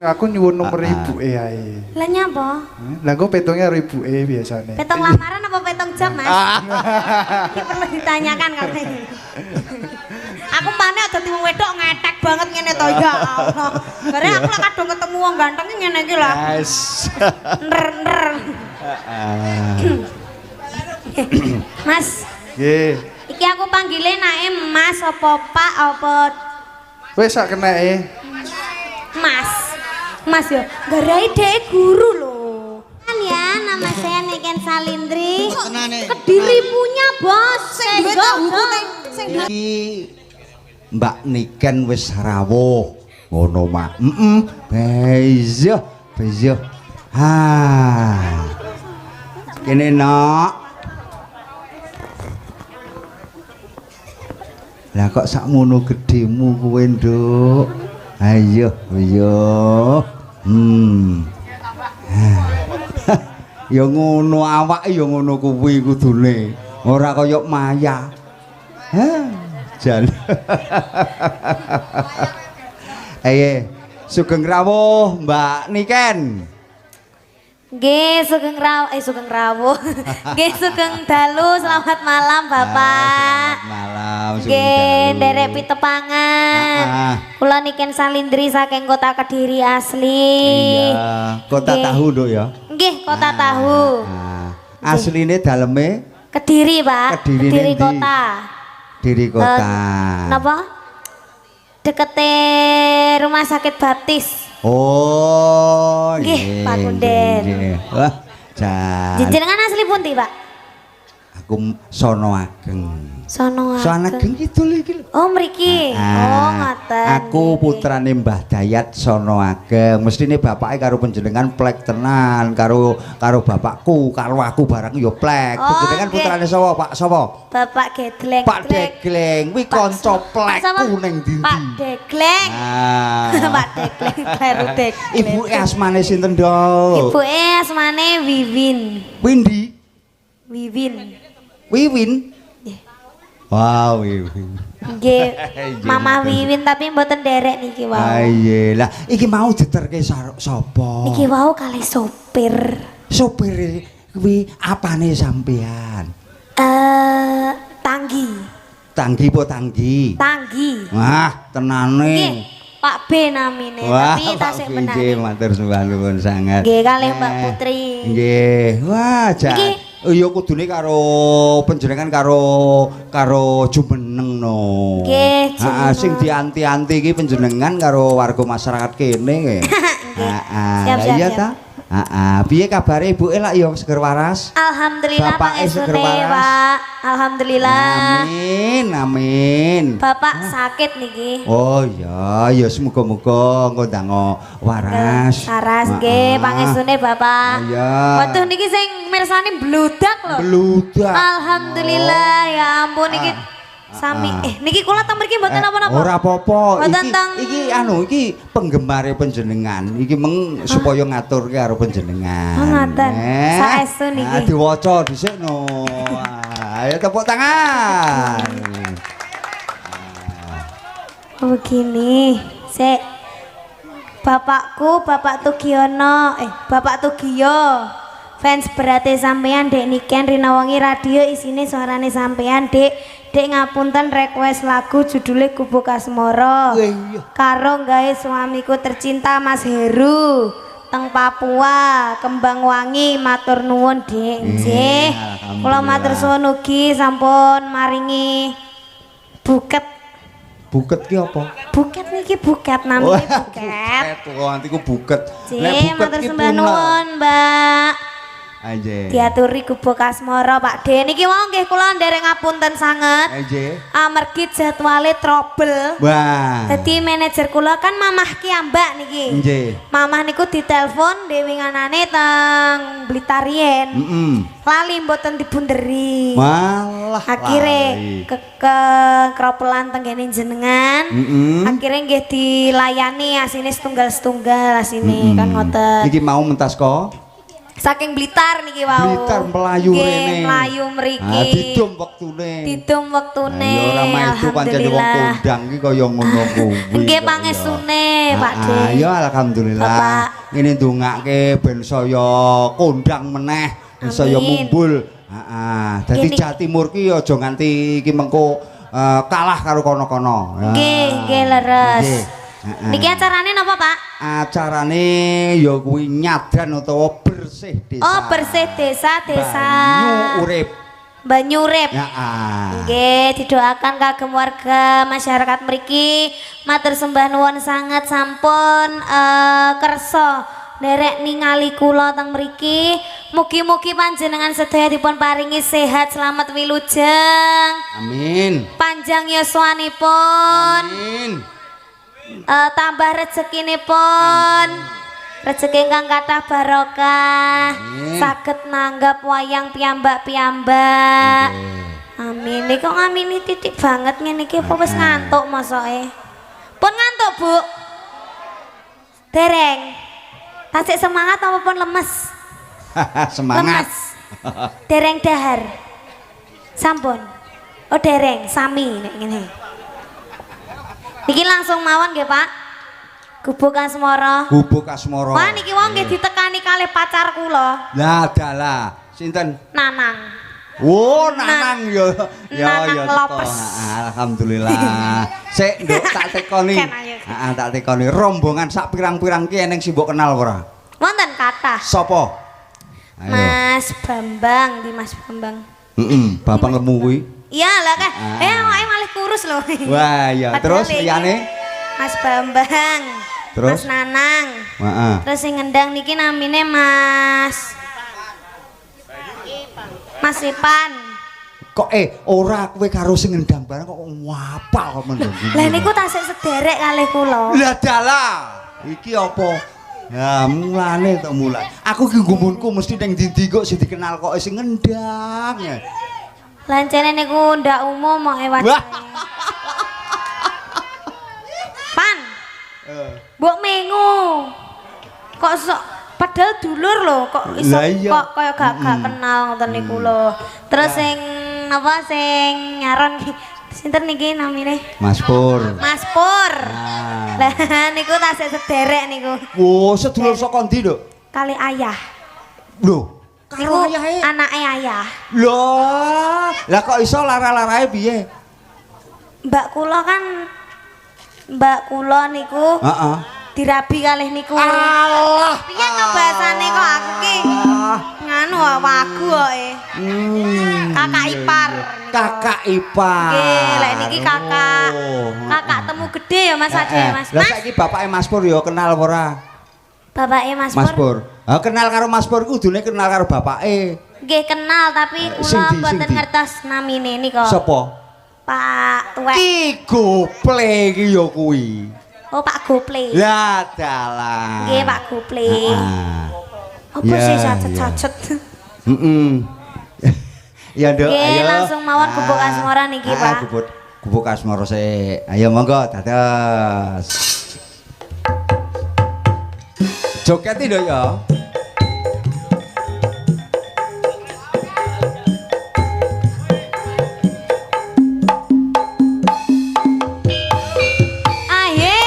Aku nyuwun nomor ibuke ae. Lah nyapa? Lah kok petongnya ibuke biasane. Petong lamaran apa petong jam, Mas? Iki perlu ditanyakan katanya. Aku pane dadi wong wedok ngetek banget ngene to ya Allah. Bare aku lek kadung ketemu wong ganteng ngene iki lah. Yes. Ner. Mas. Nggih. Iki aku panggile nae Mas apa Pak apa Wis sak keneke. Mas. Mas yo, garai dek guru loh. Kan ya, nama saya Niken Salindri. Kediri punya bos. Iki Mbak Niken wis rawuh. Ngono mak. Bejo. Ha. Kene nok. Lah kok sak ngono gedemu kowe, Nduk? Ayo. Ya ngono awake ya ngono kuwi kudune. Ora kaya Maya. Jan. Ayo, sugeng rawuh Mbak Niken. Nggih, sugeng rawuh. Nggih, sugeng dalu. Selamat malam, Bapak. Selamat malam. Nggih, nderek pitepangan. Kula Niken Salindri saking Kota Kediri asli. Iya, Kota Tahu, Nduk ya. Nggih, Kota Tahu. Asline daleme Kediri, Pak. Kediri Kota. Kediri Kota. Napa? Dekete Rumah Sakit Baptis. Oh, nggih, Pak Kunden. Wah, jan. Jenengan asli pundi, Pak? Aku sono ageng. Sono Ageng kidul iki lho. Oh, mriki. Oh, ngoten. Aku putrane Mbah Dayat sono ageng. Mestine bapake karo panjenengan plek tenan, karo bapakku, karo aku bareng ya plek. Panjenengan putrane sapa, Pak? Sapa? Bapak Gedleng. Pak Degleng, kuwi kanca plekku ning ndi? Pak Degleng. Pak Degleng karo Degleng. Ibuke asmane sinten, Nduk? Ibuke asmane Wiwin. Windi? Wiwin. Wiwin? Wow, Wiwin. Nggih, Mama Wiwin tapi mboten derek niki wau. Iya lah, iki mau diterke sapa? Niki wau kalih sopir. Sopire kuwi apane sampean? Tanggi. Tanggi apa tanggi? Tanggi. Wah, tenane. Nggih, Pak B namine, tapi tasik benar. Nggih, matur nuwun sangat. Nggih, kalih Mbak Putri. Nggih. Wah, jan. Ya kudune karo panjenengan karo jumeneng no. Nggih, heeh, sing dianti-anti iki panjenengan karo warga masyarakat kene nggih. Heeh. Iya ta? Heeh. Piye kabare ibuke lak ya seger waras? Alhamdulillah Pak Esune, Pak. Alhamdulillah. Amin. Bapak sakit niki. Oh iya, ya semoga-moga engko ndang waras. Waras nggih, pangesune Bapak. Iya. Waduh niki sing mirsani bludak lho. Bludak. Alhamdulillah, ya ampun niki sami niki kula teng mriki mboten napa-napa. Ora apa-apa. Iki Iki penggembare panjenengan. Iki meng supaya ngaturke karo panjenengan. Oh ngoten. Saestu niki. Diwaca dhisik no. Ayo tepuk tangan. Oh gini, bapakku Bapak Tugiono, Bapak Tugio, fans berate sampean Dek Niken Rinawangi radio isine suarane sampean Dek ngapunten request lagu judule Kubu Kasmoro karo gawe suamiku tercinta Mas Heru teng Papua Kembang Wangi matur nuwun Dek nggih kula matur suwun ugi sampun maringi buket ki apa? Buket niki buket namine buket. Kok antiku buket. Nek buket ki sembah nuwun, Mbak. Anjir. Diaturi Kubu Kasmoro, Pak D. Niki wau nggih kula nderek ngapunten sanget. Anjir. Amargi jadwale trouble. Wah. Dadi manajer kula kan Mamah ki ambak niki. Nggih. Mamah niku ditelepon dewe nganane teng Blitar riyen. Lali mboten dibunderi. Malah. Akhire ke kropelan teng kene jenengan. Akhire nggih dilayani asine setunggal-setunggal asine kan ngoten. Iki mau mentas kok. Saking Blitar niki wau. Blitar melayu Nggih, rene. melayu mriki. Didum wektune. Didum wektune. Ya ora maidu pancen wong kondang iki kaya ngono kuwi. Nggih pangestune, Pak De. Ya alhamdulillah. Bapak. Ngene ndongake ben saya kondang meneh, saya Amin. mumbul. Heeh. Dadi Nggih, Jawa Timur ki aja nganti iki mengko kalah karo kono-kono. Nggih leres. Nggih. Heeh. Niki acarane napa, Pak? Acarane ya kuwi nyadan utawa bersih desa. Oh, bersih desa-desa. Banyu urip. Banyu urip. Ya. Nggih, didoakan kagem warga masyarakat mriki matur sembah nuwun sanget sampun kersa nderek ningali kula teng mriki. Mugi-mugi panjenengan sedaya dipun paringi sehat selamat wilujeng. Amin. Panjang yuswanipun. Amin. Tambah rezekinipun. Rezeki ingkang kathah barokah. Amin. Saged nanggap wayang piyambak-piyambak. Amin. Niku ngamini titik banget ngene iki apa wis ngantuk masoke? Pun ngantuk, Bu? Dereng. Tasik semangat apa pun lemes? Semangat. Lemes. Dereng dahar. Sampun. Oh, dereng sami nek ngene. Niki langsung mawon nggih, Pak. Gubuk Asmara. Gubuk Asmara. Wah, niki wong nggih ditekani kalih pacar kula. Lah dalah. Sinten? Nanang. Oh, Nanang ya. Nanang Lopes. Alhamdulillah. Sik, Nduk, tak tekoni. Ken ayo. Heeh, tak tekoni. Rombongan sak pirang-pirang ki eneng sing mbok kenal ora? Wonten kathah. Sapa? Ayo. Mas Bambang, di Mas Bambang. Bapak lemu kuwi. Iya lah kan. Awake malah kurus loh. Wah, ya. Padahal Terus iki liyane? Mas Bambang. Terus? Mas Nanang. Heeh. Terus sing ngendang niki namine Mas Ipan. Kok ora kowe karo sing ngendang bareng kok ngapal men. Lah niku tasik sederek kalih kula. Lah dalah. Iki apa? Ya mulane tok mulai. Aku ki nggumunku mesti ning ndi kok sing dikenal kok sing ngendang. Ya. Lancene niku ndak umum kok wae. Pan. Mbok mengu. Kok sok padahal dulur lho kok iso Lah iya. kok kaya gak kenal ngoten niku lho. Terus sing apa sing nyaron sinten niki namine? Mas Pur. Mas Pur. Ah. Lah niku tasik sederek niku. Oh, sedulur saka ndi, Nduk? Kali ayah. Lho, Niku karo ayahe. anake ayah. Loh, lah kok iso lara-larae piye? Mbak kula niku Heeh. dirabi kalih niku. Allah. Piye ngebasane kok aku ki? Nganu wagu kok Kakak ipar. Kakak ipar. Nggih, lek niki kakak. Oh. Kakak temu gede ya Mas Ade, Mas. Lah Mas, saiki bapake Mas Pur ya kenal apa ora? bapake Mas Mas Pur. Pur. Ha kenal karo Mas Pur kudune kenal karo bapake. Nggih kenal tapi Sing kula di, mboten sing di. ngertos namine nika. Sapa? Pak Tuwek. Ki gople iki ya kuwi. Oh, Pak Gople. Ya dalah. Nggih, Pak Gople. Heeh. Apa Ya, sih ya. cacet-cacet? Ya, Nduk, Nggih, ayo. langsung mawon gubuk asmara niki, Pak. Gubuk asmara sik. Ayo monggo dados. Joget Nduk ya. Aye.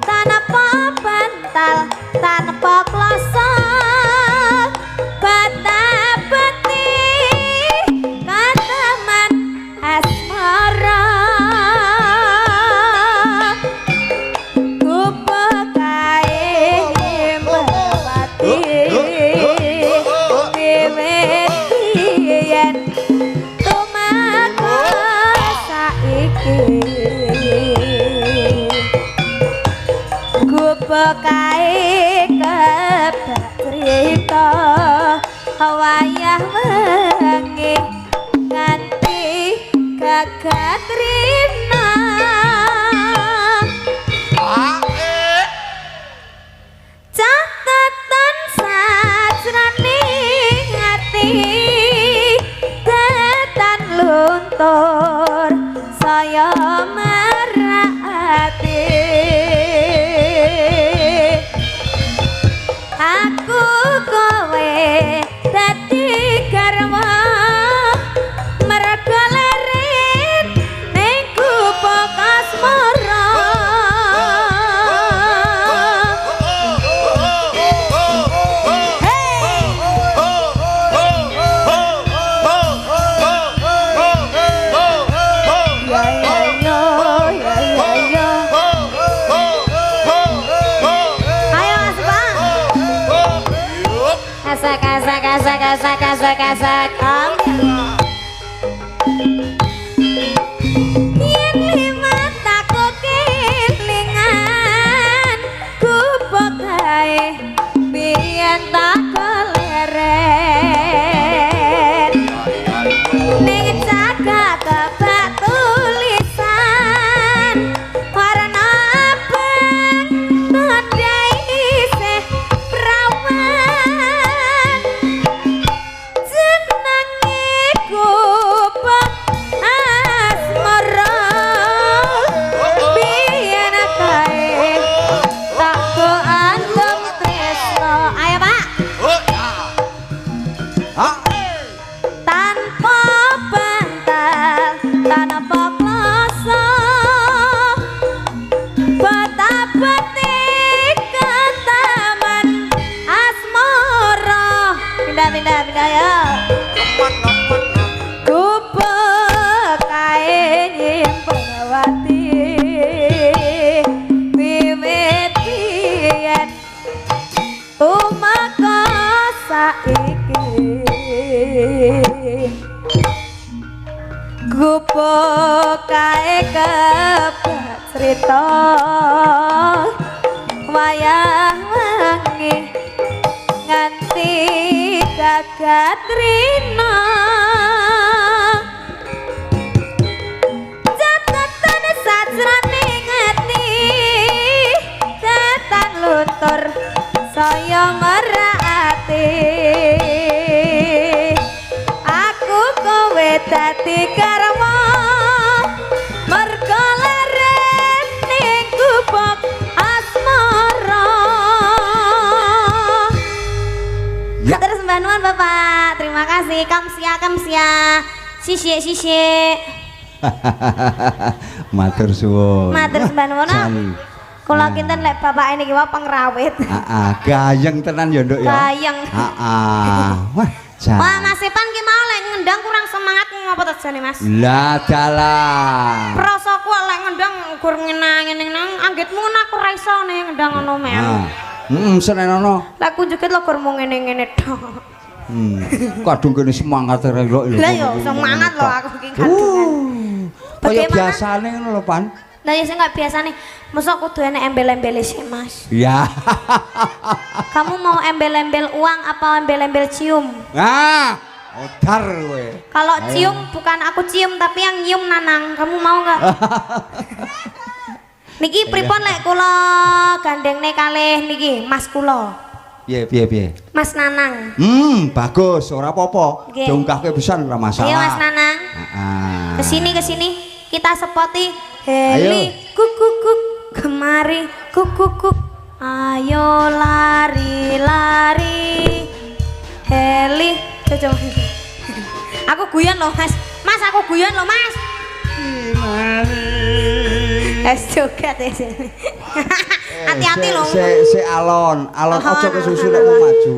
tanpa bantal tanpa kloso bata-bati kataman asmara kupekae merpati yen tumaku saiki kupekae kebak cerita wayah wengi nganti gagat rina catatan sajroning ati tetan luntur saya merati aku kowe dadi garwa merga lerit ning kubuk asmara kasak yen liwat aku kelingan kubuk gae biyen tak keleren ning jagat kebak tulisan warna abang tandai isih perawan kubuk asmara biyen kae tak go antem tresno ayo Pak tanpa bantal tanpa kloso bata-bati kataman asmara pindah ya kupek kae nyimpawati wiwit biyen tumeka saiki kupek kae kebak crita wayah wengi nganti gagat rina catatan sajroning ati tetan luntur saya merati aku kowe dadi garwa merga leren ning kubuk asmara Ya. Terus Mbak Nuan Bapak, terima kasih. Kamsia. Sisik. Matur suwun. Matur Mbak Nuan. Kula kinten lek bapak ini wae pengrawit. Heeh, gayeng tenan ya, Nduk ya. Gayeng. Heeh. Wah, jan. Wah, Mas Ipan ki mau lek ngendang kurang semangat ngopo to jane, Mas? Lah dalah. Prasaku lek ngendang gur ngene nang anggitmu aku ora iso nih ngendang ngono men. Senenono. Lah aku jukit lo gur mung ngene-ngene tok. Kadung kene semangat relok lho. Lah yo semangat lho aku ki kadungan. Kaya biasane ngono lho, Pan. Nah ya sing gak biasa nih, masa kudu enek embel-embel sih Mas. Ya. Kamu mau embel-embel uang apa embel-embel cium? Nah, odar kowe. Kalau cium bukan aku cium tapi yang nyium Nanang. Kamu mau nggak? Niki pripun lek kula gandengne kalih niki Mas kula. Piye. Mas Nanang. Bagus, ora apa-apa. Nggih. Diunggahke pisan ora masalah. Ayo Mas Nanang. Heeh. Kesini kita sepoti Heli kuk kemari kuk ayo lari Heli coba aku guyon loh Mas aku guyon loh Mas Es joget ya. Hati-hati lho. Si alon aja kesusu nek mau maju.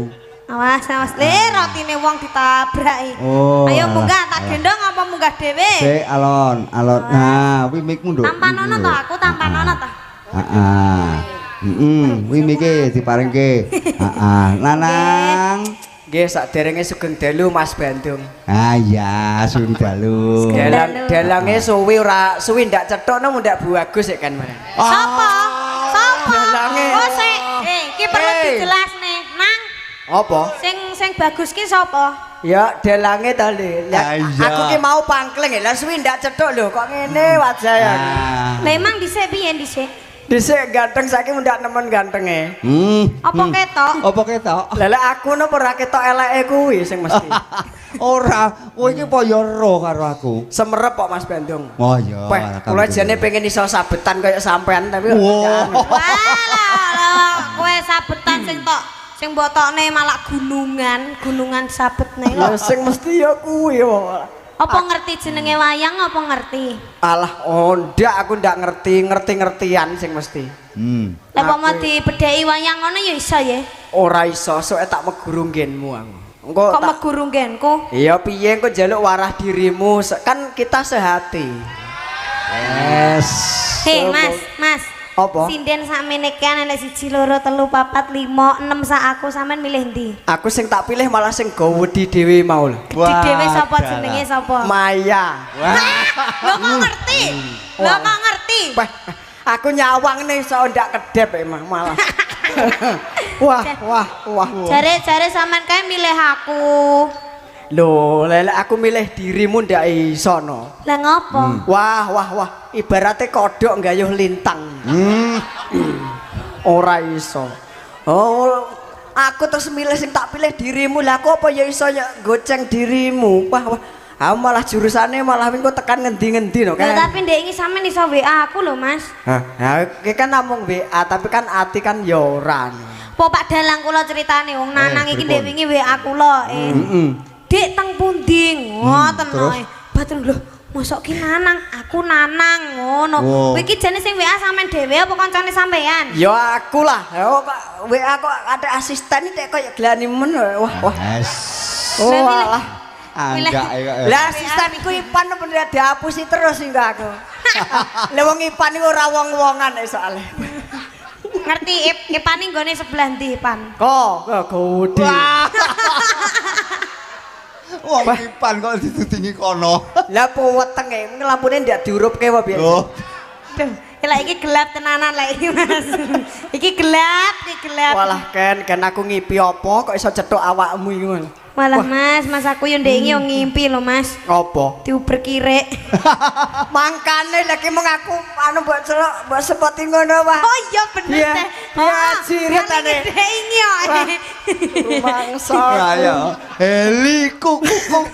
Awas, awas. Rotine wong ditabraki. Oh, Ayo munggah, alah, tak alah. gendong apa munggah dhewe? Si alon. Nah, kuwi mikmu nduk. Tampanono to aku, tampanono to. Heeh. Kuwi mike diparingke. Heeh. Nanang. Nggih saderenge sugeng dalu Mas Bandung. Ah iya, suwi dalu. Dalange suwi ora suwi ndak cethokno ndak bagus kan Mas. Sopo? Sopo? Dalange. Oh, sik. Iki perlu dijelasne. Nang, Apa? sing bagus ki sapa? Ya dalange to lho. Ah, iya. Aku ki mau pangkleng lah suwi ndak cethok lho kok ngene wajah ya. Ah. Memang dhisik piye dhisik? Dhisik ganteng saiki ndak nemen gantenge. Apa ketok? Apa ketok? Lah aku no ora ketok eleke kuwi sing mesti. Ora, kowe iki kaya ro karo aku. Semerep kok Mas Bandung. Oh iya. Peh, kula jane pengen iso sabetan kaya sampean tapi Wow. Walah, kowe sabetan sing mbok tokne malah gunungan sabetne Ya kok. sing mesti ya kuwi kok. Apa ngerti jenenge wayang apa ngerti? Alah, ndak aku ndak ngerti-ngertian sing mesti. Lah kok mau dibedheki wayang ngono ya iso ya. Ora iso, sok tak meguru nggenmu aku. Engko Kok meguru nggenku? Iya piye engko njaluk warah dirimu, kan kita sehati. Yes. Hei Mas. Apa? Sinden sakmene kan ana 1 2 3 4 5 6 sak aku sampean milih ndi? Aku sing tak pilih malah sing go wedi dhewe mau lho. Di dhewe sapa jenenge sapa? Maya. Lho kok ngerti? Lho kok ngerti? Peh, aku nyawang nih so ndak kedep emang malah. Wah. Jare sampean kae milih aku. Loh, lele aku milih dirimu ndak iso no. Lah ngopo? Wah. Ibaratnya kodok nggayuh lintang. Ora iso. Oh, aku terus milih sing tak pilih dirimu. Lah aku apa ya iso ya goceng dirimu. Wah. Aku malah jurusannya malah engko tekan ngendi-ngendi no Lah kan. tapi ndek iki sampean iso WA aku lho, Mas. Hah, iki kan namung WA tapi kan ati kan ya ora. Po Pak Dalang kula critane wong Nanang iki ndek wingi WA kula. Dik teng pundi? Ngoten lho. Batur lho, mosok ki Nanang, aku Nanang ngono. Kowe iki jane sing WA sampean dhewe apa kancane sampean? Ya aku lah. Ya kok WA kok ada asisten iki koyo glani men. Wah. Yes. Oh Lah, alah. Enggak ya. Lah asistenku Ipan bener dihapusi terus hingga aku. Lah wong Ipan iku ora wong-wongan soalnya. Ngerti Ipan iki nggone sebelah ndi Ipan? Kok gudi. Wong Ipan kok ditudingi kono. Lah po wetenge lampune ndak diurupke wae biyen. Oh. Duh, lah iki gelap tenanan lah iki Mas. Iki gelap. Walah kan aku ngipi apa kok iso cetuk awakmu iki ngono. Malah Mas aku yo ndek iki yo ngimpi lho Mas. Apa? Diuber kirek. Mangkane lagi mung aku anu mbok sepoti ngono wae. Oh iya bener Iya, teh. iya, ciritane. Ini yo. Rumangsa. Ayo. Heli kukuk.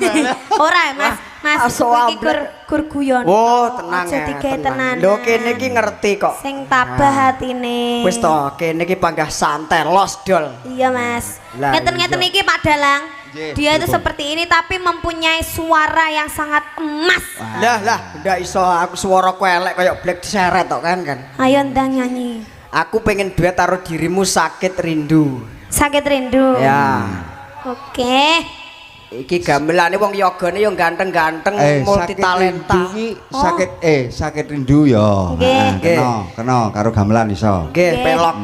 Ora Mas. Mas Aso iki ambrek. gur guyon. Oh, tenang Aja ya. digawe tenanan. Lho kene iki ngerti kok. Sing tabah hatine. Wis to, kene iki panggah santai los dol. Iya Mas. Lah, Ngeten-ngeten iya. iki Pak Dalang. Nggih, Dia itu pripun? seperti ini tapi mempunyai suara yang sangat emas. Lah, ndak iso aku swara elek kaya Black diseret tok kan. Ayo ndang nyanyi. Aku pengen duet karo dirimu sakit rindu. Sakit rindu. Ya. Oke. Iki gamelane wong yogane yo ganteng-ganteng multi talenta. Sakit rindu ya. Nggih. Kena karo gamelan iso. Nggih, pelok.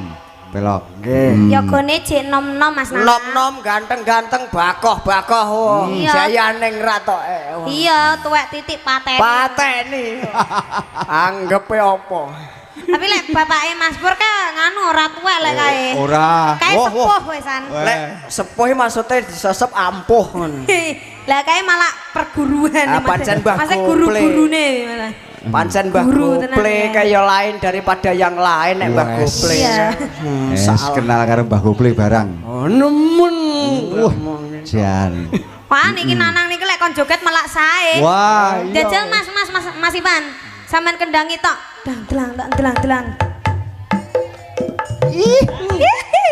Pelok. Nggih. Yogone jek nom-nom Mas Nana. Nom-nom ganteng-ganteng bakoh-bakoh. Iya. Jayane ngratoke. Iya, tuwek titik pateni. Pateni. Anggepe apa? Tapi lek bapake Mas Pur ka nganu ora tuwek lek kae. Ora. Kae sepuh wesan. Lek sepuh maksudnya disesep ampuh ngono. Lah kae malah perguruan. Ah, pancen Mbah Masa Gople. guru-gurune malah. Pancen Mbah Guru tenan Gople ya. kaya lain daripada yang lain nek Mbah Wes. Gople. Iya. Kenal karo Mbah Gople barang. Oh, nemen. Jan. Wah niki Nanang niki lek kon joget melak sae. Wah, iya. Jajal Mas Ipan. Sampean kendangi tok. Dang.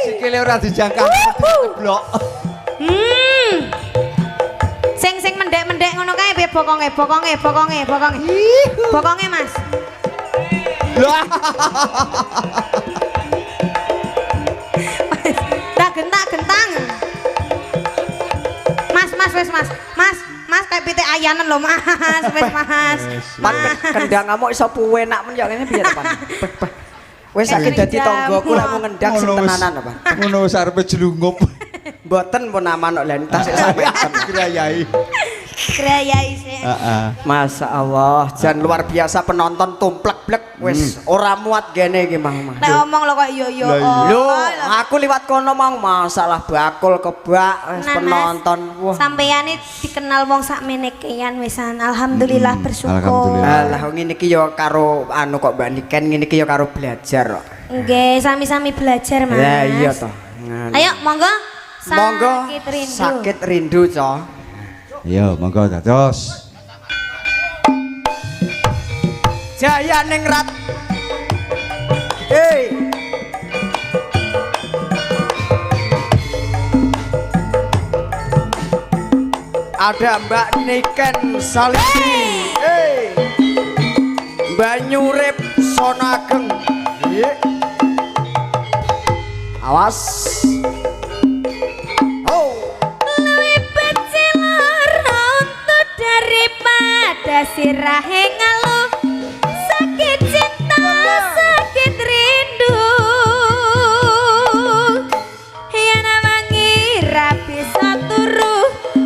Sikile ora dijangka. Blok. Sing mendek-mendek ngono kae piye bokonge. Bokonge Mas. Dah gentang. Mas kayak pitik ayanan loh Mas. Wes Mas. Pan kendang kamu iso puwe nak men ya ngene piye to Pan? Wis sakit dadi tanggoku lek mau ngendang sing tenanan apa? Ngono sarepe jelungup. Mboten pun aman kok lan tasik sampeyan Grayai. Grayai sih. Masya Allah, jan luar biasa penonton tumplek-blek wis ora muat gene iki Mang. Nek omong lo kok yo. Lho, aku liwat kono Mang masalah bakul kebak wis penonton. Wah. Sampeyane dikenal wong sakmene keyan wisan. Alhamdulillah bersyukur. Alhamdulillah. Alah ngene iki ya karo anu kok Mbak Niken ngene iki ya karo belajar kok. Nggih, sami-sami belajar Mas. Ya iya toh. Ayo monggo. Monggo sakit rindu, Co. Yo, monggo dados. Jaya ning rat. Hei. Ada Mbak Niken Salistri. Hei. Banyurip Sonageng. Awas. Sirahe ngeluh sakit cinta sakit rindu yen wangi rapi saturu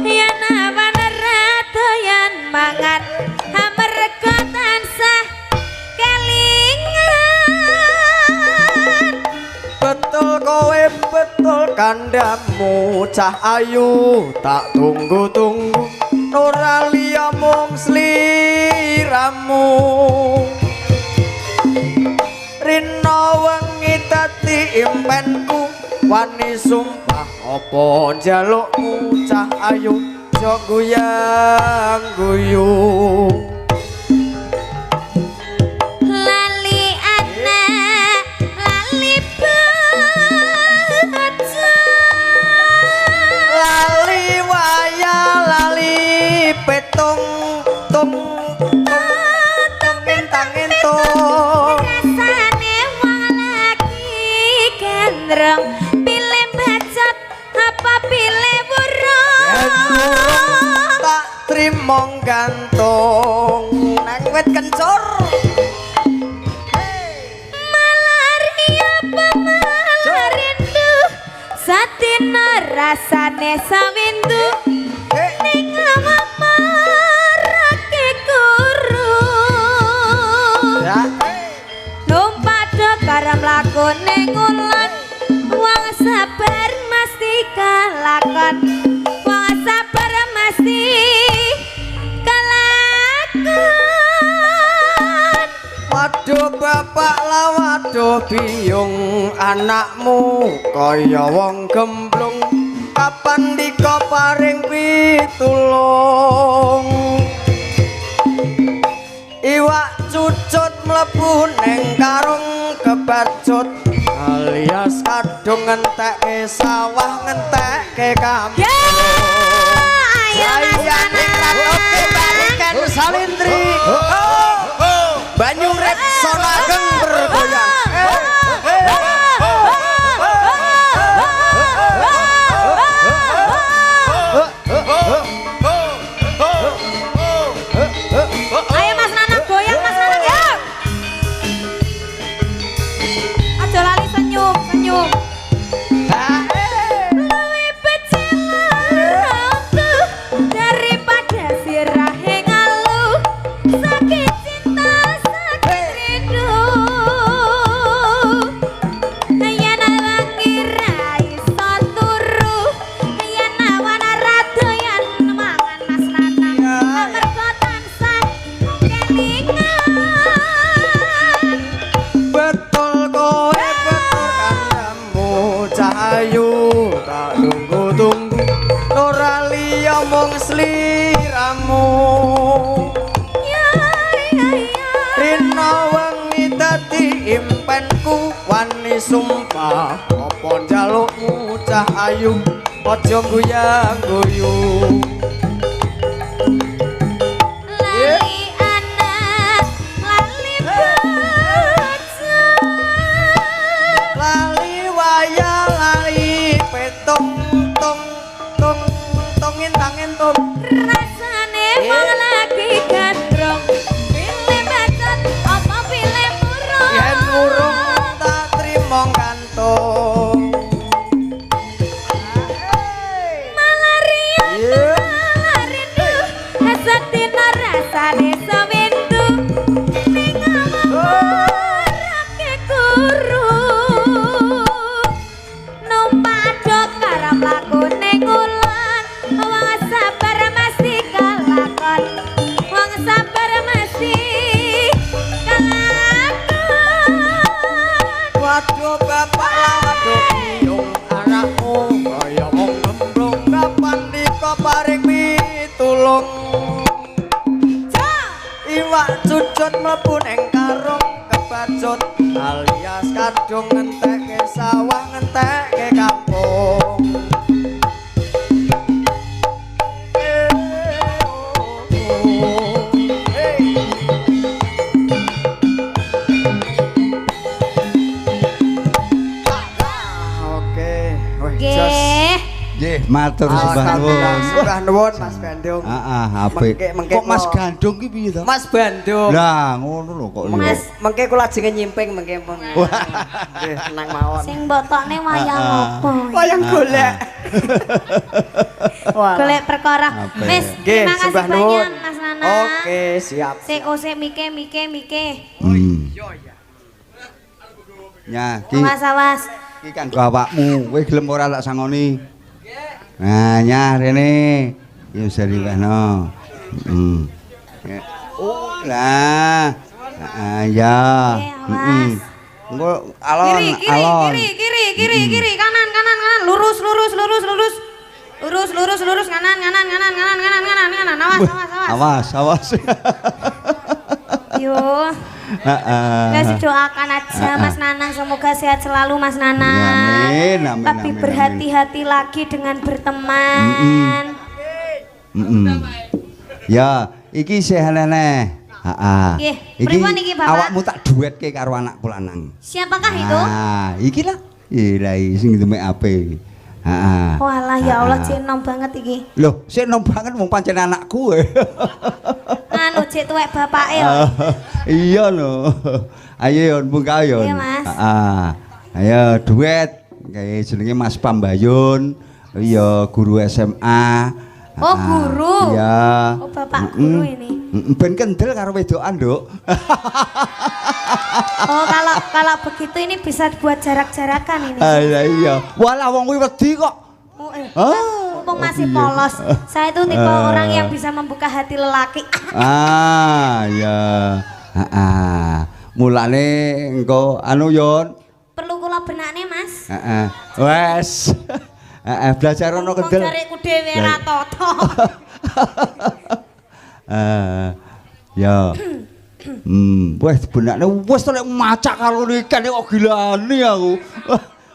yen awan radayan mangan amarga tansah kelingan betul kowe betul kandamu cah ayu tak tunggu-tunggu ora liya mung sliramu rina wengi dadi impenku wani sumpah apa njalukmu cah ayu aja guyang guyung lali anak lali baca lali waya lali petung tung bintang entung rasane wong lagi gendrong pilih bacot apa pilih burung tak trimo gantung nang wit kencur malaria pemarindu satina rasane sawindu ning marake guru numpak karam lakone ngulang wong sabar mesti kalakon wong sabar mesti kalakon waduh bapak lah waduh biyung anakmu kaya wong gemblung kapan dika paring pitulung iwak cucut mlebu ning karung kebacut alias kadung ngentekke sawah ngentekke kampung ayo Niken Salistri Banyurip Sonageng bergoyang ayo Mas Nanang goyang Mas Nanang ya aja lali senyum luwih becilatu daripada sirahe ngaluh sakit cinta sakit rindu yen wangi ra iso turu yen awan radoyan mangan Mas Nanang amarga tansah kelingan betul kowe betul kandamu cahayu tak tunggu-tunggu ora liya mung sliramu rina wengi dadi impenku wani sumpah apa njalukmu cahayu aja guyang-guyung Rasane wong lagi gandrung pilih bacot apa pilih murung Yen urung tak trimo kantung Malaria rindu Hasadina rasane sewindu Ning awake guru Numpak do karep lakune ngulon Wong sabar mesti kelakon Wong sabar mesti kelakon Waduh bapak lah waduh biung anakmu kaya wong nembrung kapan nika paring pitulung Iwak cucut mlebu ning karung kebacut alias kadung ngentekke sawah ngentekke kampung Oke, weh jos. Nggih, matur sembah nuwun. Sembah nuwun Mas Bandung. Heeh, apik. Mengke Kok Mas kula- Gandung ki piye to? Mas Bandung. Lah, ngono lho kok. Mas Mengke kula ajeng nyimping mengke pun. Nggih, tenang mawon. sing mbotokne wayang apa Wayang golek. golek perkara Apa wis ya? Nggih, terima kasih sembah banyak nuwun. Mas Nana Oke, siap. sik sik mike Ya, ki awas iki kan bapakmu. Kowe gelem ora tak sangoni? Nah, nyah rene. Ya wis diwehno. Ya. Oh, lah. Heeh, ya. Heeh. Engko alon, alon. kiri kanan lurus kanan awas yo Heeh. Guys doakan aja Mas Nana semoga sehat selalu Mas Nana Amin, amin, tapi amin, berhati-hati lagi dengan berteman Ya, iki sehanene. Heeh. Nggih, pripun iki, Bapak? Awakmu tak duetke karo anakku lanang. siapakah itu Ah, iki lah. Iya, sing demek ape. Heeh. walah ya Allah cenom banget iki Loh, sik nom banget wong pancen anakku. anu cek tuwek bapake yo Iya lho. Ayo yon buka yon. Iya, Mas. Heeh. Ayo duet kayak jenenge Mas Pambayun. Iya, guru SMA. Oh, guru. Iya. Oh, bapak guru ini. Ben kendel karo wedokan, Nduk. Oh, kalau begitu ini bisa buat jarak-jarakan ini. Iya. Walah wong kuwi wedi kok. Oh, Oh, mumpung masih iya. polos. Saya itu tipe orang yang bisa membuka hati lelaki. Ah, ya. Heeh. Mulane engko anu yon. Perlu kula benakne, Mas. Heeh. Wes. Heeh, belajar ono Mumpung kendel. cariku dhewe ra toto. Ya. Wes benakne wis lek macak karo niken kok gilane aku.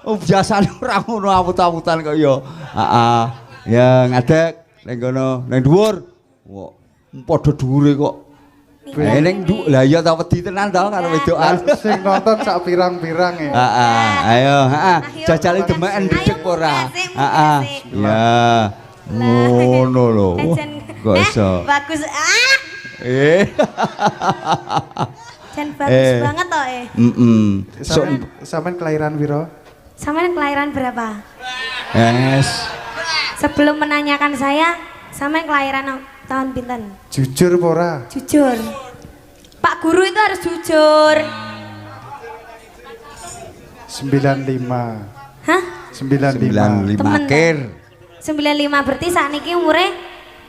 Oh biasane ora ngono awut-awutan kok ya. Heeh. Ya ngadeg ning kono, ning dhuwur. Wah, padha dhuwure kok. Ning nduk lah ya ta wedi tenan to karo wedokan. Sing nonton sak pirang-pirang ya. Heeh, ayo, heeh. Ayo, Jajale Mas. demen Ayo, ndedeg ora? munggah, Heeh. sik. Ya. Ngono lho. Kok iso? Bagus. Jan bagus Eh. banget toh Sampean kelahiran piro? Sampean kelahiran berapa? Yes. Sebelum menanyakan saya, sampean kelahiran tahun pinten? Jujur apa ora? Jujur. Pak guru itu harus jujur. 95. Hah? 95. 95 Temen, akhir. 95 berarti saat ini umurnya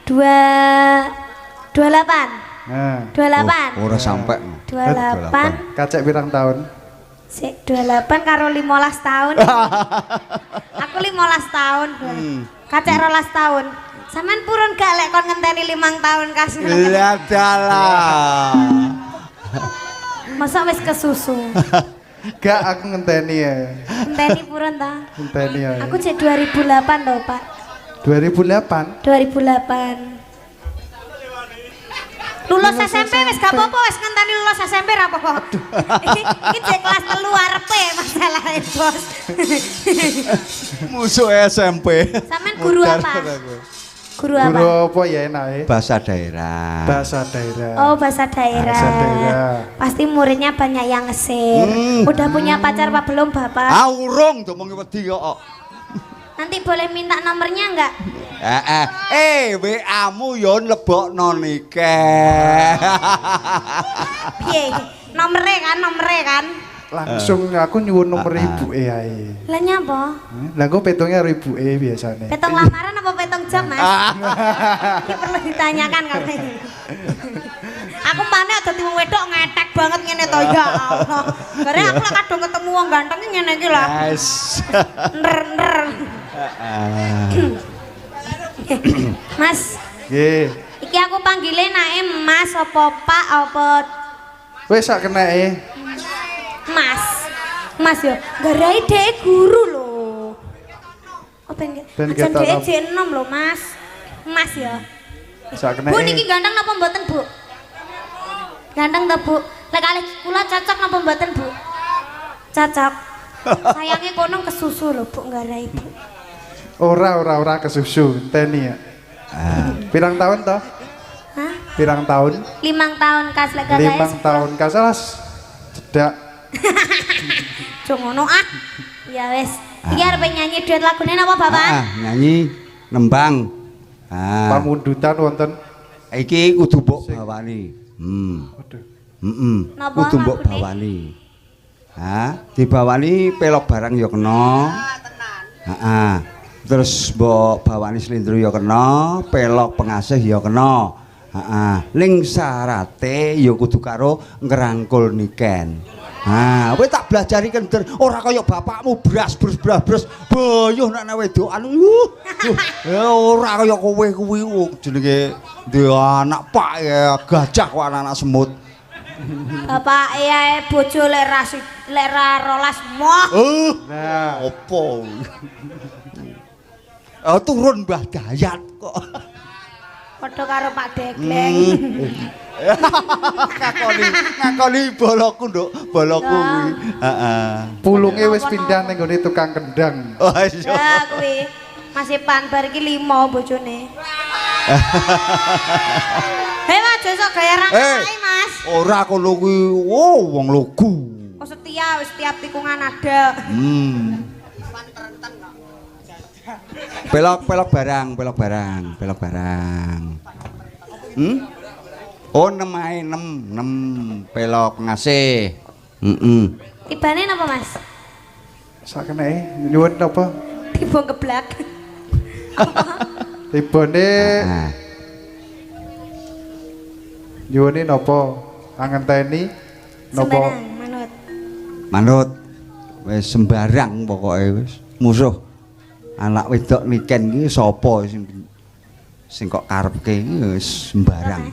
28. Nah, 28. Oh, ora sampai. 28. kacek pirang tahun? Sik 28 karo 15 tahun. Aku 15 tahun. Kacek 12 tahun. Sampean purun gak lek kon ngenteni 5 tahun kasih. Lah dalah. Masa wis kesusu. Gak aku ngenteni ya. Ngenteni purun ta? Ngenteni ya. Aku cek 2008 loh, Pak. 2008. 2008. Lulus SMP wis gak apa-apa wis ngenteni lulus SMP ra apa-apa. Iki cek kelas 3 arepe masalahe, Bos. Musuh SMP. Sampean guru apa? Guru apa? Guru apa ya enake? Bahasa daerah. Bahasa daerah. Oh, bahasa daerah. Bahasa daerah. Pasti muridnya banyak yang ngesir. Udah punya pacar apa belum, Bapak? Urung domongi wedi kok. Nanti boleh minta nomornya enggak? WA-mu yo lebokno nike. Piye? Nomere kan? Langsung aku nyuwun nomor ibuke ae. Lah nyapa? Lah engko petungnya karo ibuke biasane. Petong lamaran apa petong jam, Mas? Ini perlu ditanyakan kalau ini. Aku mana dadi wong wedok ngetek banget ngene to ya Allah. Bare aku lek kadung ketemu wong ganteng ngene iki lho. Yes. Ner. Mas, Nggih. iki aku panggile nae Mas apa Pak apa Wis sak keneke. Mas. Mas yo, garai dhek guru lho. Oh ben Ben aja ketok dhek apa? jek enom lho, Mas. Mas yo. Sak Bu niki keneke. ganteng napa mboten, Bu? Ganteng ta, Bu? Lek kalih kula cocok napa mboten, Bu? Cocok. Sayangnya kono kesusu lho, Bu, garai, Bu. Ora kesusu, teni ya. Pirang tahun toh? Hah? Pirang tahun? 5 tahun kas lek garai. 5 tahun kasalas cedak. Jong ngono ah. Ya wis. Iki arep nyanyi duet lagune napa, Bapak? Nyanyi nembang. Pamundutan wonten. Iki kudu mbok bawani. Waduh. Napa Kudu mbok lagune? bawani. Dibawani pelok barang ya kena. Terus mbok bawani slendro ya kena, pelok pengasih ya kena. Ning syarate ya kudu karo ngerangkul niken. Kowe tak belajari kender ora kaya bapakmu bras. Boyoh nek wedokan. Ya ora kaya kowe kuwi jenenge duwe anak pak ya gajah kok anak semut. Bapak ae bojo lek ra rolas moh. Nah, Opo? Turun Mbah Dayat kok. Padha karo Pak Degleng. Ngakoni boloku, Nduk. Boloku kuwi. pulunge wis pindah ning gone tukang kendang. Oh iya. Ya kuwi masih panbar iki 5 bojone. Hei Mas, besok gaya rangkai Mas. Ora kono kuwi, wong lugu. Oh setia wis tiap tikungan ada. Pelok barang. Oh 6 ae 6 pelok ngasih. Tibane napa Mas? Sak keneke nyuwun apa? Tiba geblak. Tibane nyuwune napa? Angenteni napa? Sembarang manut. Manut wis sembarang pokoke wis musuh. Anak wedok niken iki sapa sing kok karepke wis sembarang.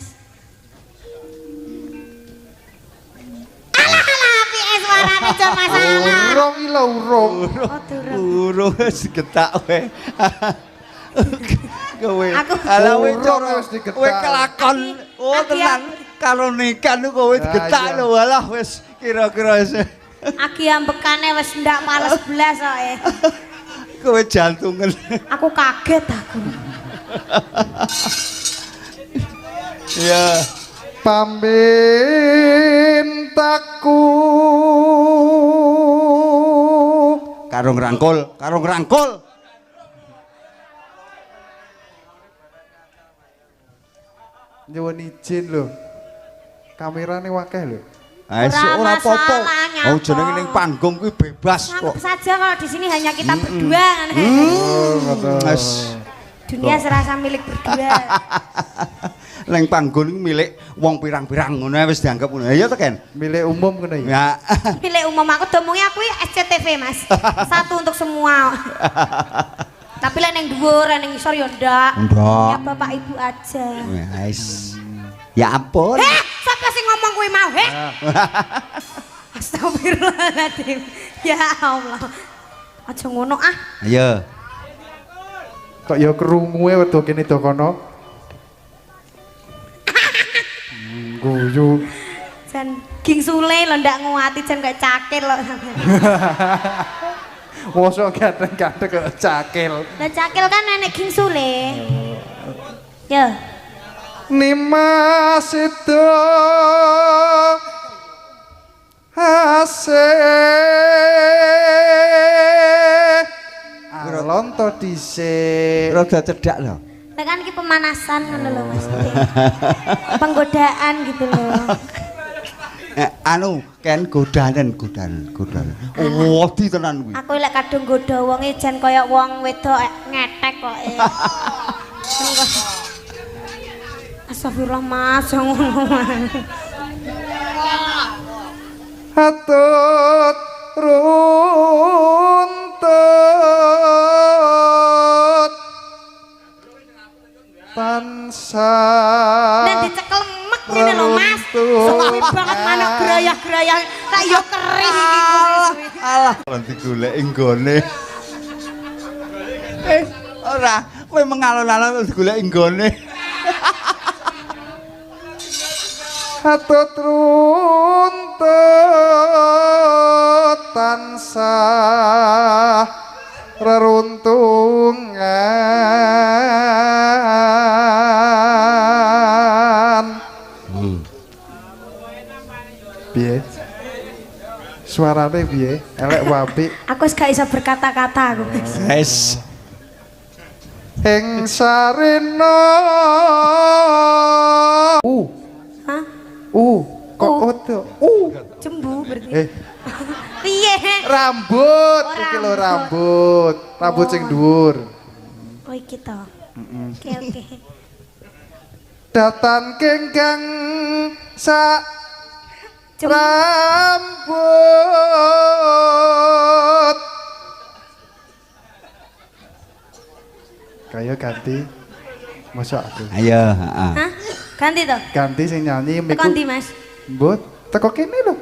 Suarane cuma masalah. Urung iki lho urung. Oh durung. Urung wis getak kowe. Kowe. Aku Ala kowe urung wis digetak. kowe kelakon. Oh tenan kalau nikan kowe digetak iya. lho walah wis kira-kira wis. Agi ambekane wis ndak males blas kok. Kowe jantungan. Aku kaget aku. Ya. Pambentaku Karo ngrangkul. nyuwun izin lho. Kamerane wakeh lho. Ora apa-apa. masalah, nyapa. Oh jenenge ning panggung kuwi bebas Anggap kok. saja kalau di sini hanya kita berdua. Oh, ngoten. Wes. Dunia serasa milik berdua. Ning panggung iku milik wong pirang-pirang ngono wis dianggap ngono. Ya to Ken? Milik umum ngono ya. Ya. Milik umum aku domongnya aku SCTV Mas. Satu untuk semua. Tapi lah yang dhuwur, yang ngisor ya ndak. Ndak. Ya bapak ibu aja. Wes. Ya ampun. Siapa sih ngomong kuwi mau? Astagfirullahaladzim. Ya Allah. Aja ngono ah. Ayo. Kok ya krungu e wedok kene do kono. Guyu. Jan ging sule lho ndak nguati jan kayak cakil lho. Mosok kadang-kadang kok cakil. Lah cakil kan nenek ging sule. Ya. Nimas itu alon to dhisik. Rada cedhak lho. Tekan iki pemanasan ngono lho Mas. Penggodaan gitu loh. Anu ken godanen. Wedi tenan kuwi. Aku lek kadung nggodha wonge jan kaya wong wedok ngetek kok. Astagfirullah Mas, ngono. Hatut runtut tansah Nek dicekel mek ngene lho Mas. Suwi banget manuk grayah-grayah tak yo kering iki kuwi. Alah, nanti golek nggone. Ora, kowe mengalon-alon terus golek nggone. Hatut runtut tansah reruntungan. Piye? Suarane piye? Elek wapi. Aku wis gak iso berkata-kata aku. Wes. Ing sarena. Hah? Kok oto? Cembu berarti. Piye? Rambut, iki lho rambut. Rambut sing dhuwur. Oh iki to. Oke. Datan kengkang sak Cembu. rambut. Kayak ganti. Masa aku. Ayo, heeh. Hah? Ganti to? Ganti sing nyanyi Teko ndi Mas? Mbut, teko kene lho.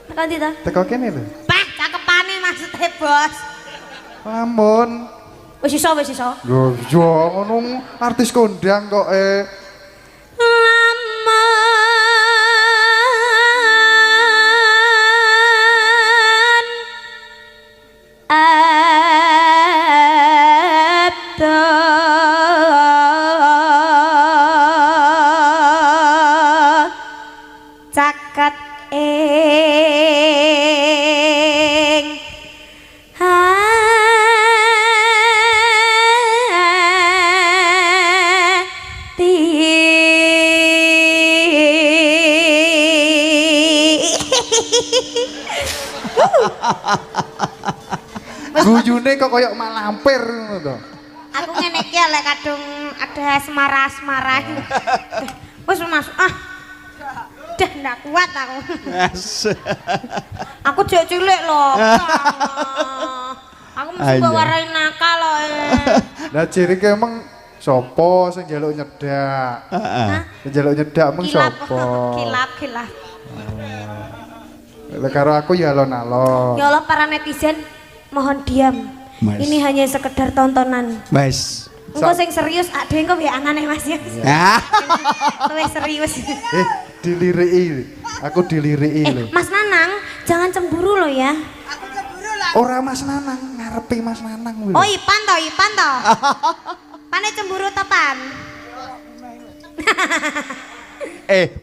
Teko ndi to? Teko kene lho. Pak, cakepane maksudnya bos. Lamun. Wis iso. Lho, yo ngono artis kondang kok caket ing guyune kok koyo malampir ngono to. Aku ngene iki lek kadung ada asmara-asmara. Wis Mas, dah ndak kuat aku. Aku jek cilik lho. Aku mesti kok warai nakal lho. Lah jirike emang sapa sing njaluk nyedak? Hah? Sing njaluk nyedak mung sapa? Kilap. Lek karo aku ya alon-alon. Ya Allah para netizen mohon diam. Mas. Ini hanya sekedar tontonan. Wes. Engko sing serius ade engko biar anane Mas ya. Ah. Luwih serius. Diliriki. Aku diliriki lho. Mas Nanang, jangan cemburu loh ya. Ora Mas Nanang, ngarepe Mas Nanang kuwi. Oh, Ipan to. Pane cemburu to, Pan?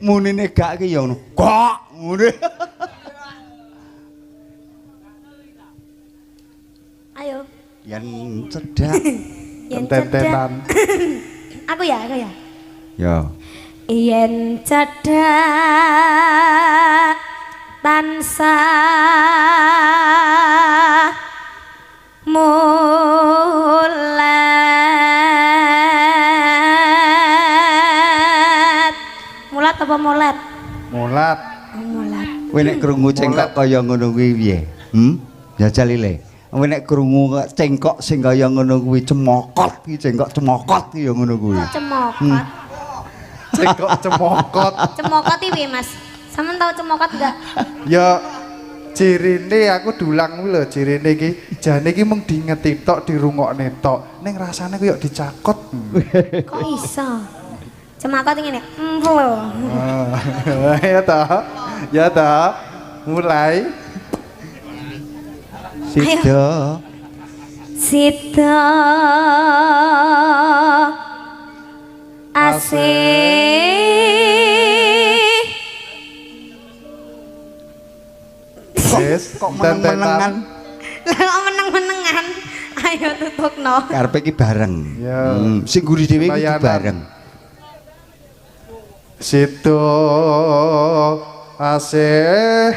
Munine gak ki ya ngono. Kok ngene. Ayo. Yen cedak. Yen Tentenan. Aku ya. Ya. Yen cedak tansah mulat apa molet? Mulat. Molat. Kowe nek krungu cengkok kaya ngono kuwi piye? Jajal ile. Kowe nek krungu cengkok sing kaya ngono kuwi cemokot iki cengkok cemokot iki ya ngono kuwi. Cemokot. Cengkok cemokot. Cemokot iki Mas. Sampeyan tahu cemokot enggak? Ya cirine aku dulang kuwi lho cirine iki. Jane iki mung diingeti tok dirungokne tok. Ning rasane koyo dicakot. Kok iso? Cemokot ngene. Ya ta. Mulai. Sida. Asih Wis, Kok meneng-menengan? lah kok meneng-menengan ayo tutupno Karepe iki bareng. Ya. Sing guri dhewe iki Layanan. bareng. Situ asih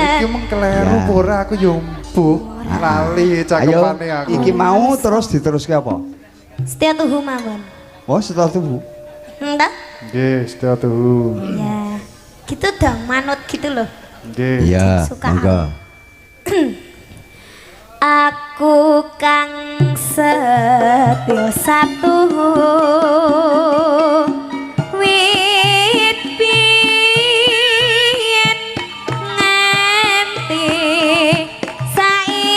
iki mung keleru Ya. ora aku yo mbuh lali cakepane aku. Iki mau terus diteruske apa? Setia tuhu mawon. Oh, setelah tubuh. Entah? Nggih, setia tuh. Ya. Gitu dong, manut gitu loh. Nggih. Iya, Suka monggo. Aku kang setya satuhu wit biyen nganti saiki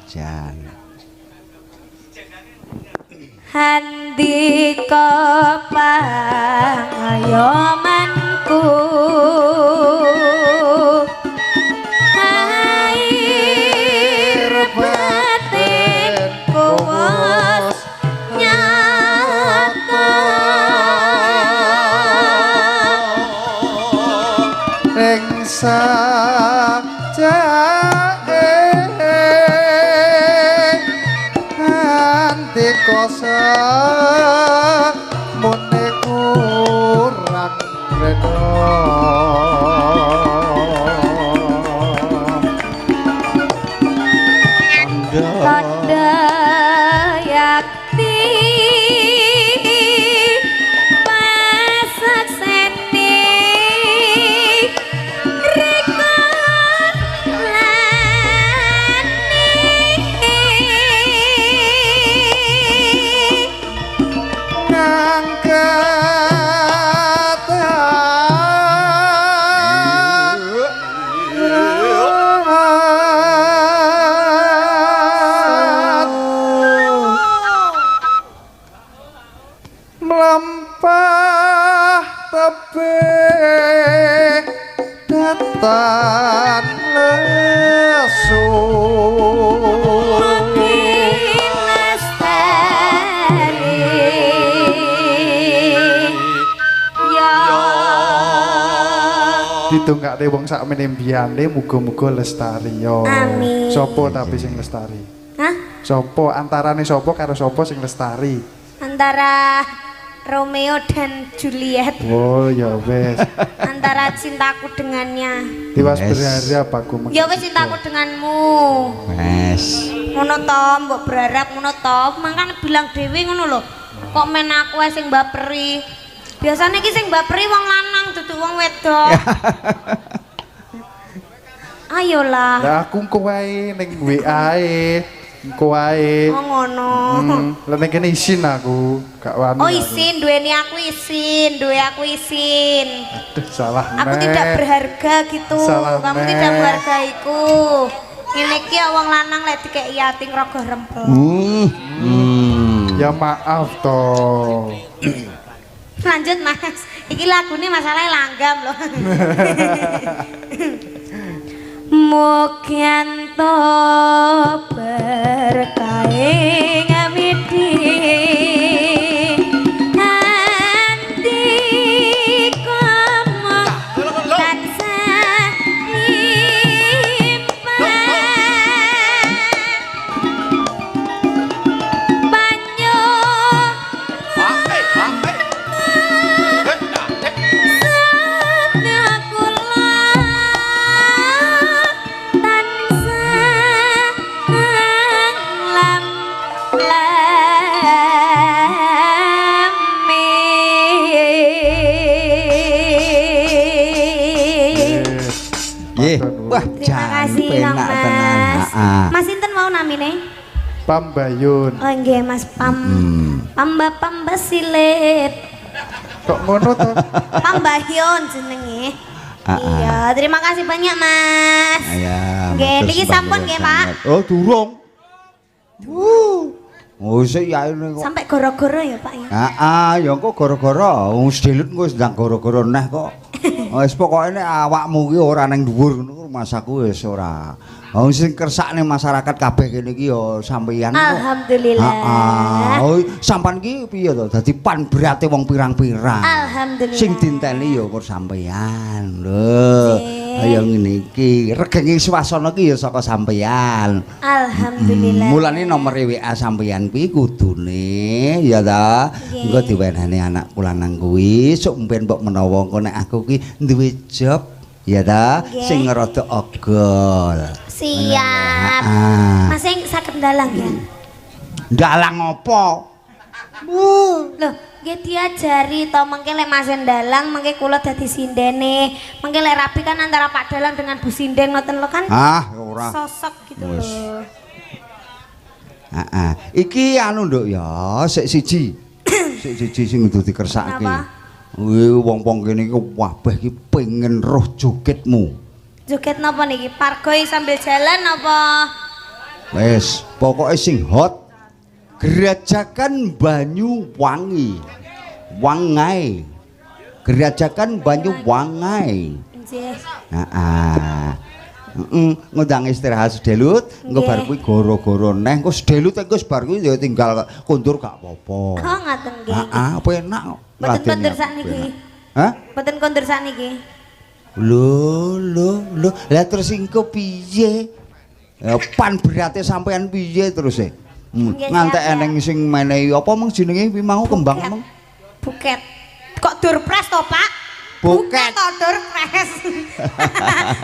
Jan. Handika pangayomanku air batinku wis nyata Ing sajake andika mune kurang reda tanda yakti masak seni riko lani melampah tebih datan lesu ditungakne wong sak menembiyane muga-muga lestari yo. Amin. Sopo tapi sing lestari? Hah? Sopo antarane sopo karo sopo sing lestari? Antara Romeo dan Juliet, Oh ya wes. antara cintaku dengannya. Tiwas Yes. berharap aku Ya wis cintaku denganmu. Wes. Ngono to, mbok berharap ngono to. Mangkane bilang dhewe ngono lho. Kok men aku ae sing baperi. Biasane iki sing baperi wong lanang dudu wong wedok. Ayolah. Lah aku engko wae ning WA e. Engko wae. Oh ngono. Lah ning kene isin aku, gak wani. Oh aku. isin, duweni aku isin, duwe aku isin. Aduh salah Aku neh. tidak berharga gitu. Salah Kamu neh. tidak menghargaiku. Ngene iki ya wong lanang lek dikek yating rogo rempel. Ya maaf toh. Lanjut Mas. Iki lagune masalahnya langgam loh. Mukyanto berkaing amidi andi komo tansah nyimpan banyu Satya kula tansah lam Nggih. Matur nuwun. Wah, Terima jan kasih Kang penak tenan. Mas. Heeh. Mas sinten mau namine? Pambayun. Oh nggih Mas Pamba silit. Kok ngono to? Pambayun jenenge. Ah, Iya, terima kasih banyak Mas. Ya. Nggih, matur niki sembah sampun nuwun nggih, Pak. sanget. Oh, durung. Oh, sik ya ini kok. Sampai goro-goro ya Pak ya. Ya kok gara-gara wong sedelut engko ndang gara-gara neh kok. Wis pokoke nek awakmu ki ora ning dhuwur ngono masaku wis ora. Wong sing kersakne masyarakat kabeh kene iki ya sampeyan kok. Alhamdulillah. Oh, sampean ki piye to? Dadi pan berate wong pirang-pirang. Alhamdulillah. Sing dinteni ya kok sampeyan. Lho, kaya ngene iki. Regenge swasana ki ya saka sampeyan. Alhamdulillah. Mulane nomor WA sampeyan kuwi kudune ya ta. Nggih. Engko diwenehne anak lanang kuwi sok mben mbok menawa engko nek aku ki duwe job ya ta Nggih. sing rada ogol. Siap. Mas sing saged ndalang ya. Ndalang apa? Loh, nggih diajari to mengke lek Mas ndalang mengke kula dadi sindene. Mengke lek rapi kan antara Pak Dalang dengan Bu Sinden ngoten lho kan. Ora. Sosok gitu Wes. loh. Iki anu nduk ya, sik siji. Sik siji sing kudu dikersake. Napa? Kuwi wong-wong kene iki wabeh iki pengen roh jogetmu. Joget napa niki? Pargoi sambil jalan apa? Wes, pokoke sing hot Gerajakan Banyuwangi. Wangai. Gerajakan Banyuwangi. Nggih. Heeh. Ngundang istirahat sedelut, engko Nggih. bar kuwi goro-goro neh, engko sedelut engko bar kuwi ya tinggal kondur gak apa-apa. Oh ngaten nggih. Heeh, penak kok. Mboten Ladene kondur aku sakniki. penak. Hah? Mboten kondur sakniki. Lho. Lah terus engko piye? Ya pan berate sampean piye terus e? Nggih, Ngantek siap, eneng sing menehi apa mung jenenge kuwi mau kembang Buket. mung. Buket. Kok durpres to, Pak? Buket. to durpres.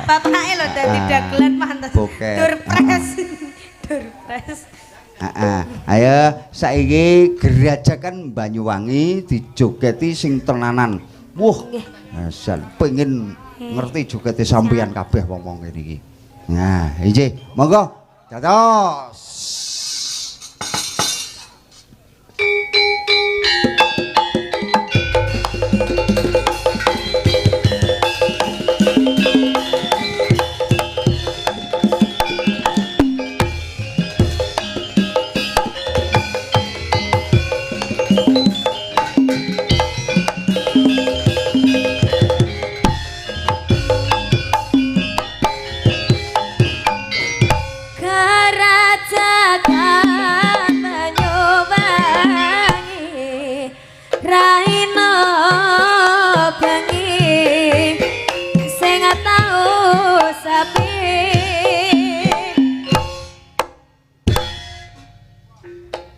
Bapake lho dadi dagelan pantes. Buket. Durpres. Durpres. Heeh. Ayo saiki Gerajakan Banyuwangi dijogeti sing tenanan. Wah, Nggih. asal pengen ngerti jogete sampeyan kabeh wong-wong kene iki. Nah, iki monggo. Dados. Gerajakan Banyuwangi raina bengi sing tau sepi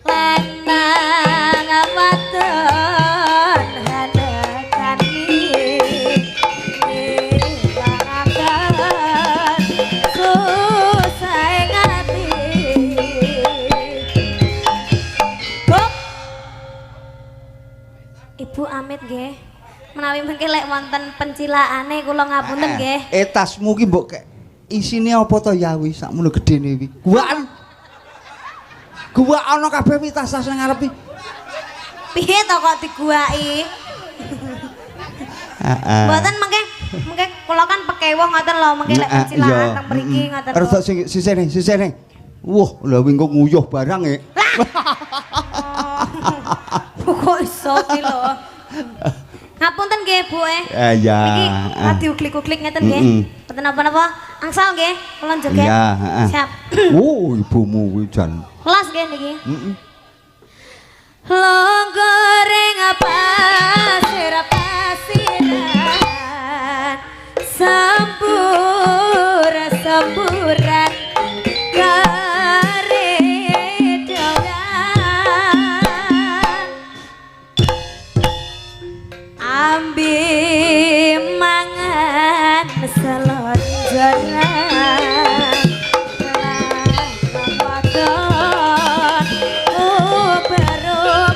lanang wadon hadekani ilakan susah ngati Bob Ibu Amit nggih menawi mengke lek wonten pencilaane kula ngapunten nggih Tasmu ki mbok kek isine apa to ya wi sakmono gedene wi. Guwaan. Gua ana kabeh wi tas-tas nang ngarep wi. piye to kok diguwaki Heeh. mboten mengke kula kan pekewo ngoten lho mengke lek pencilaan teng mriki ngoten lho. Rada sisene. Wah, lha wingi kok nguyuh barang e. Kok iso ki lho. Ngapunten nggih, Bu Ya. Iki radio klik-klik ngeten nggih. Mboten napa-napa. Angsal nggih, kula joget. Iya, heeh. Siap. Oh, ibumu kuwi jan. Kelas nggih niki. Heeh. Longgoreng pasir pasiran semburan karedolan ambi mangan selonjoran wadon uber-uberan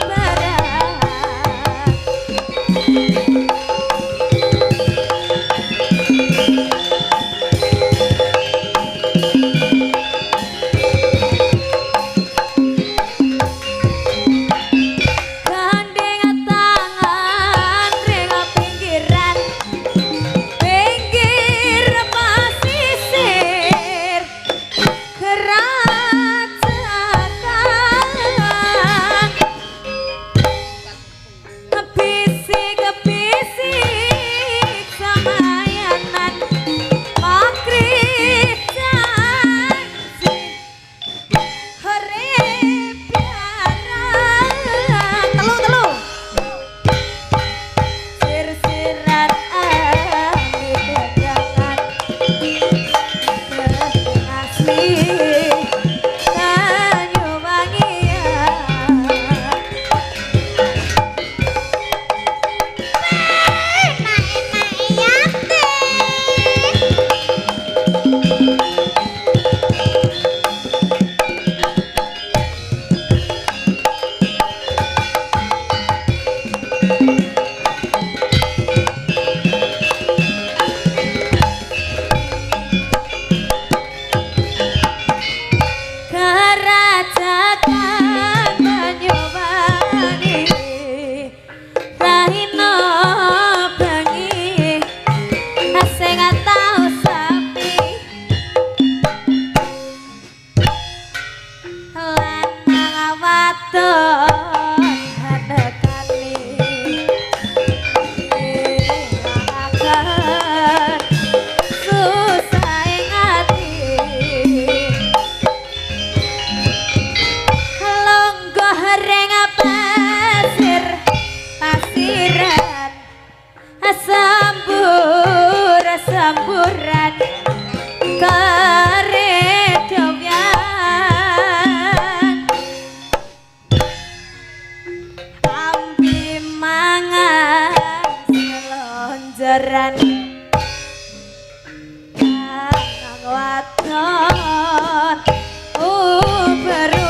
kuburan keredoyan ambi mangan selonjoran kang wadon uber-uberan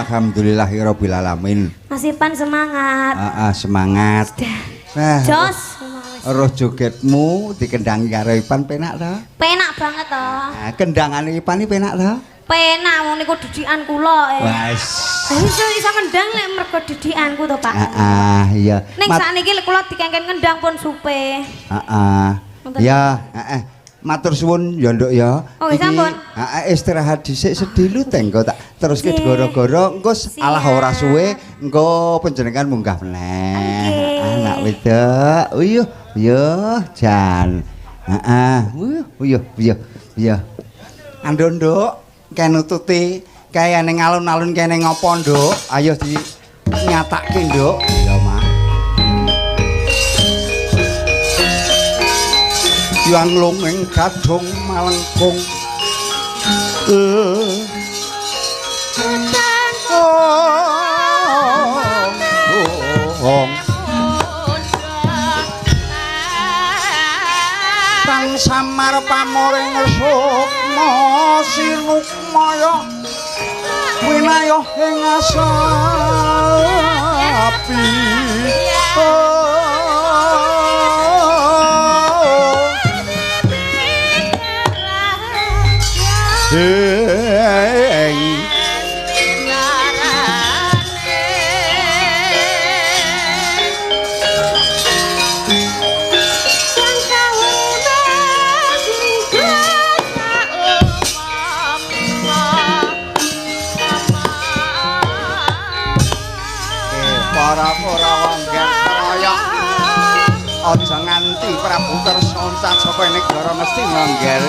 Alhamdulillahirabbil alamin. Masih pan semangat. Semangat. Jos. Roh jogetmu dikendangi karo Ipan penak ta? Penak banget to. Kendangane Ipan iki penak ta? Penak wong niku didikan kula. Wes. Iso kendang lek mergo didikanku to, Pak. Iya. Ning sakniki lek kula dikengken kendang pun supe. Ya, matur suwun ya Nduk ya. Oh, sampun. Istirahat dhisik sedilu tenggo tak teruske goro-goro engko alah ora suwe engko panjenengan munggah meneh. Anak wedok. Uyuh jan. Uyuh. Anduk Nduk, kenututi kaya ning alun-alun kene ngopo Nduk? Ayo di nyatake Nduk. Ya, Mak. Yang lungeng kadung malengkung Kang samar pamoring sukma sinukmaya winayah ing asapi aja nganti Prabu Kersa oncat saka negara mesti ngangger.